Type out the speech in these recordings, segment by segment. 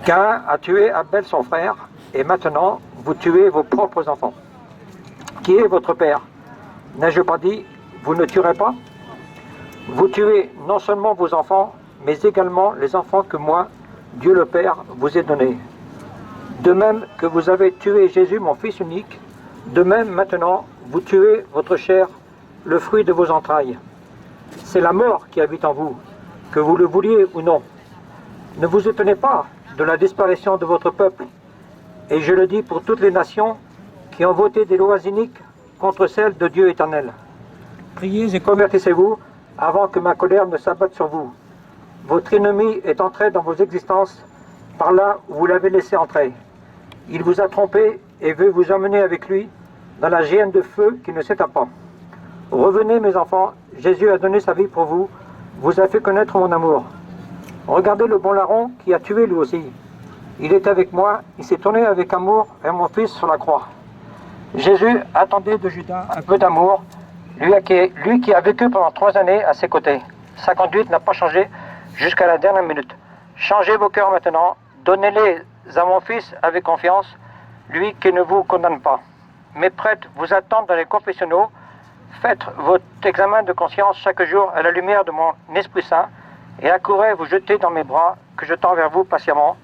Caïn a tué Abel son frère, et maintenant vous tuez vos propres enfants. Qui est votre père? N'ai-je pas dit, vous ne tuerez pas? Vous tuez non seulement vos enfants, mais également les enfants que moi, Dieu le Père, vous ai donnés. De même que vous avez tué Jésus, mon Fils unique, de même maintenant vous tuez votre chair, le fruit de vos entrailles. C'est la mort qui habite en vous, que vous le vouliez ou non. Ne vous étonnez pas de la disparition de votre peuple, et je le dis pour toutes les nations qui ont voté des lois iniques contre celles de Dieu éternel. Priez et convertissez-vous avant que ma colère ne s'abatte sur vous. Votre ennemi est entré dans vos existences par là où vous l'avez laissé entrer. Il vous a trompé et veut vous emmener avec lui dans la géhenne de feu qui ne s'éteint pas. Revenez mes enfants, Jésus a donné sa vie pour vous, vous a fait connaître mon amour. Regardez le bon larron qui a tué lui aussi. Il est avec moi, il s'est tourné avec amour vers mon fils sur la croix. Jésus attendait de Judas un peu d'amour, lui qui a vécu pendant 3 années à ses côtés. Sa conduite n'a pas changé jusqu'à la dernière minute. Changez vos cœurs maintenant, donnez-les à mon fils avec confiance, lui qui ne vous condamne pas. Mes prêtres vous attendent dans les confessionnaux. Faites votre examen de conscience chaque jour à la lumière de mon Esprit Saint et accourez vous jeter dans mes bras que je tends vers vous patiemment.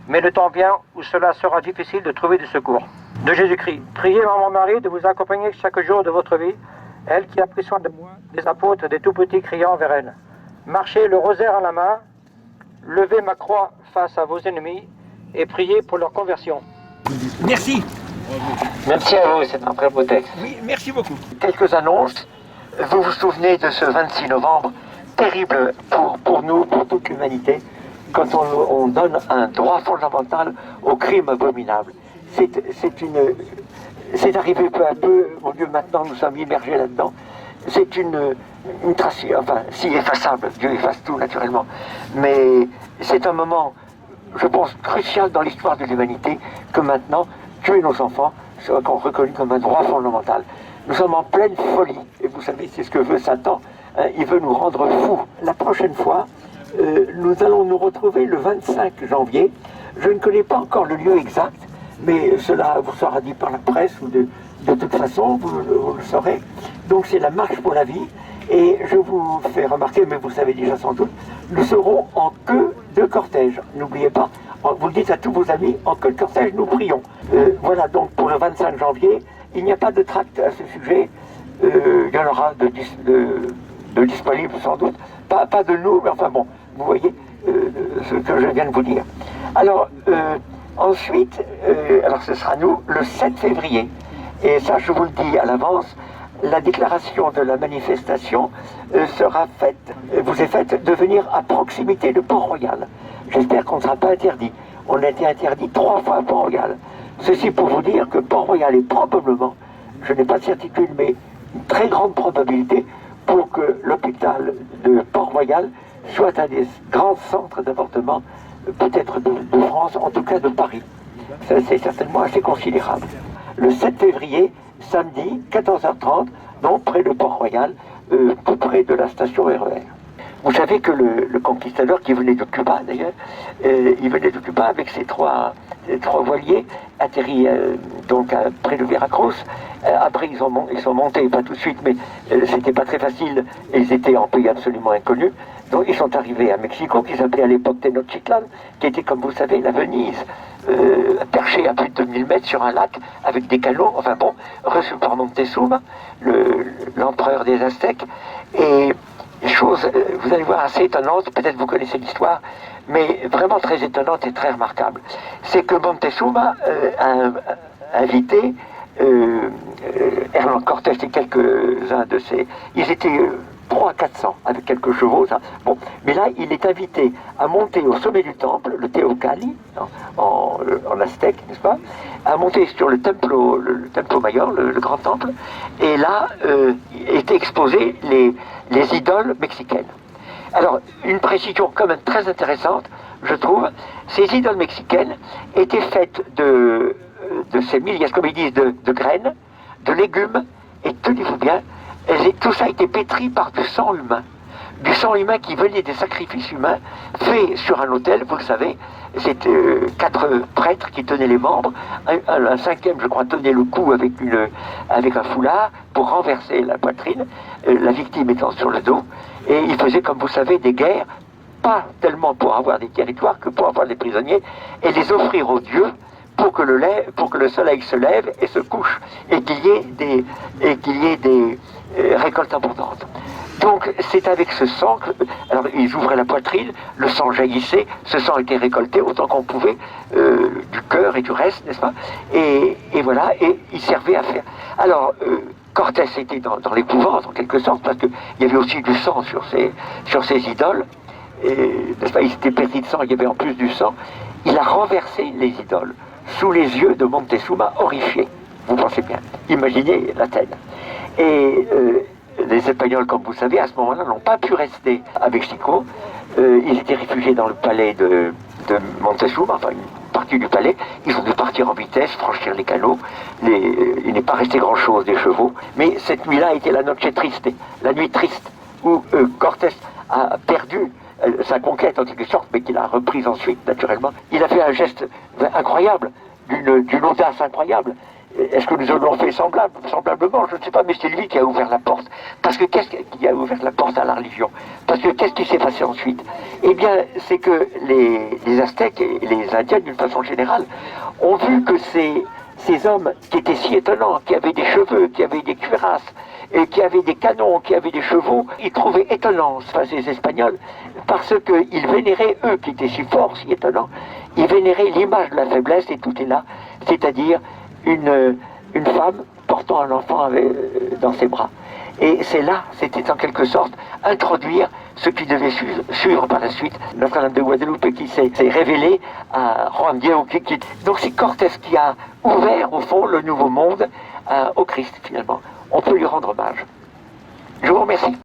Mais le temps vient où cela sera difficile de trouver du secours. De Jésus-Christ, priez maman Marie de vous accompagner chaque jour de votre vie, elle qui a pris soin de moi, des apôtres, des tout-petits criant vers elle. Marchez le rosaire à la main, levez ma croix face à vos ennemis et priez pour leur conversion. Merci. Merci à vous, c'est un très beau texte. Oui, merci beaucoup. Quelques annonces. Vous vous souvenez de ce 26 novembre, terrible pour nous, pour toute l'humanité, quand on donne un droit fondamental au crime abominable. C'est arrivé peu à peu, au lieu maintenant nous sommes immergés là-dedans. C'est une trace, enfin, si effaçable, Dieu efface tout naturellement, mais c'est un moment, je pense, crucial dans l'histoire de l'humanité, que maintenant, tuer nos enfants soit reconnu comme un droit fondamental. Nous sommes en pleine folie, et vous savez, c'est ce que veut Satan, il veut nous rendre fous. La prochaine fois, nous allons nous retrouver le 25 janvier, je ne connais pas encore le lieu exact, mais cela vous sera dit par la presse, ou de toute façon, vous le saurez. Donc c'est la marche pour la vie, et je vous fais remarquer, mais vous savez déjà sans doute, nous serons en queue de cortège. N'oubliez pas, vous le dites à tous vos amis, en queue de cortège, nous prions. Voilà donc pour le 25 janvier, il n'y a pas de tract à ce sujet, il y en aura de disponibles sans doute, pas de nous, mais enfin bon, vous voyez ce que je viens de vous dire. Alors, ensuite, alors ce sera nous, le 7 février, et ça je vous le dis à l'avance, la déclaration de la manifestation sera faite, vous est faite de venir à proximité de Port-Royal. J'espère qu'on ne sera pas interdit. On a été interdit 3 fois à Port-Royal. Ceci pour vous dire que Port-Royal est probablement, je n'ai pas de certitude, mais une très grande probabilité pour que l'hôpital de Port-Royal soit un des grands centres d'avortement, peut-être de France, en tout cas de Paris. Ça, c'est certainement assez considérable. Le 7 février, samedi, 14h30, donc près de Port-Royal, tout près de la station RER. Vous savez que le conquistador qui venait de Cuba, d'ailleurs, il venait de Cuba avec ses trois voiliers, atterris donc près de Veracruz. Après, ils sont montés, pas tout de suite, mais c'était pas très facile, et ils étaient en pays absolument inconnu. Donc ils sont arrivés à Mexico, qui s'appelait à l'époque Tenochtitlan, qui était, comme vous savez, la Venise, perchée à plus de 2000 mètres sur un lac, avec des canots, enfin bon, reçu par Montezuma, l'empereur des Aztèques, et chose, vous allez voir, assez étonnante, peut-être vous connaissez l'histoire, mais vraiment très étonnante et très remarquable. C'est que Montezuma a invité Hernán Cortés et quelques-uns de ses... Ils étaient 300 à 400 avec quelques chevaux, ça. Bon, mais là, il est invité à monter au sommet du temple, le Teocalli, en aztèque, n'est-ce pas, à monter sur le Templo Mayor, le grand temple, et là étaient exposées les idoles mexicaines. Alors, une précision quand même très intéressante, je trouve, ces idoles mexicaines étaient faites de ces milliers, comme ils disent, de graines, de légumes, et tenez-vous bien, tout ça a été pétri par du sang humain. du sang humain qui venait des sacrifices humains faits sur un autel, vous le savez. C'était 4 prêtres qui tenaient les membres, un 5e, je crois, tenait le cou avec un foulard pour renverser la poitrine, la victime étant sur le dos, et ils faisaient, comme vous savez, des guerres, pas tellement pour avoir des territoires que pour avoir des prisonniers, et les offrir aux dieux pour que le soleil se lève et se couche, et qu'il y ait des récoltes abondantes. Donc c'est avec ce sang, alors ils ouvraient la poitrine, le sang jaillissait, ce sang était récolté autant qu'on pouvait, du cœur et du reste, n'est-ce pas, et voilà, et il servait à faire. Alors, Cortés était dans l'épouvante en quelque sorte, parce qu'il y avait aussi du sang sur ses idoles, n'est-ce pas, il s'était pétri de sang, il y avait en plus du sang. Il a renversé les idoles sous les yeux de Moctezuma, horrifié. Vous pensez bien, imaginez l'Athènes. Et les Espagnols, comme vous savez, à ce moment-là, n'ont pas pu rester à Mexico. Ils étaient réfugiés dans le palais de Moctezuma, enfin une partie du palais. Ils ont dû partir en vitesse, franchir les canaux. Il n'est pas resté grand-chose des chevaux. Mais cette nuit-là a été la noche triste, la nuit triste, où Cortés a perdu sa conquête en quelque sorte, mais qu'il a reprise ensuite, naturellement. Il a fait un geste incroyable, d'une audace incroyable. Est-ce que nous en avons fait semblablement? Je ne sais pas, mais c'est lui qui a ouvert la porte. Parce que qu'est-ce qui a ouvert la porte à la religion? Parce que qu'est-ce qui s'est passé ensuite? Eh bien, c'est que les Aztèques et les Indiens, d'une façon générale, ont vu que ces hommes qui étaient si étonnants, qui avaient des cheveux, qui avaient des cuirasses, et qui avaient des canons, qui avaient des chevaux, ils trouvaient étonnants, ces Espagnols, parce qu'ils vénéraient, eux qui étaient si forts, si étonnants, ils vénéraient l'image de la faiblesse, et tout est là, c'est-à-dire une femme portant un enfant dans ses bras. Et c'est là, c'était en quelque sorte introduire ce qui devait suivre par la suite Notre-Dame de Guadeloupe, qui s'est révélé à Juan Diego. Donc c'est Cortés qui a ouvert au fond le nouveau monde au Christ finalement. On peut lui rendre hommage. Je vous remercie.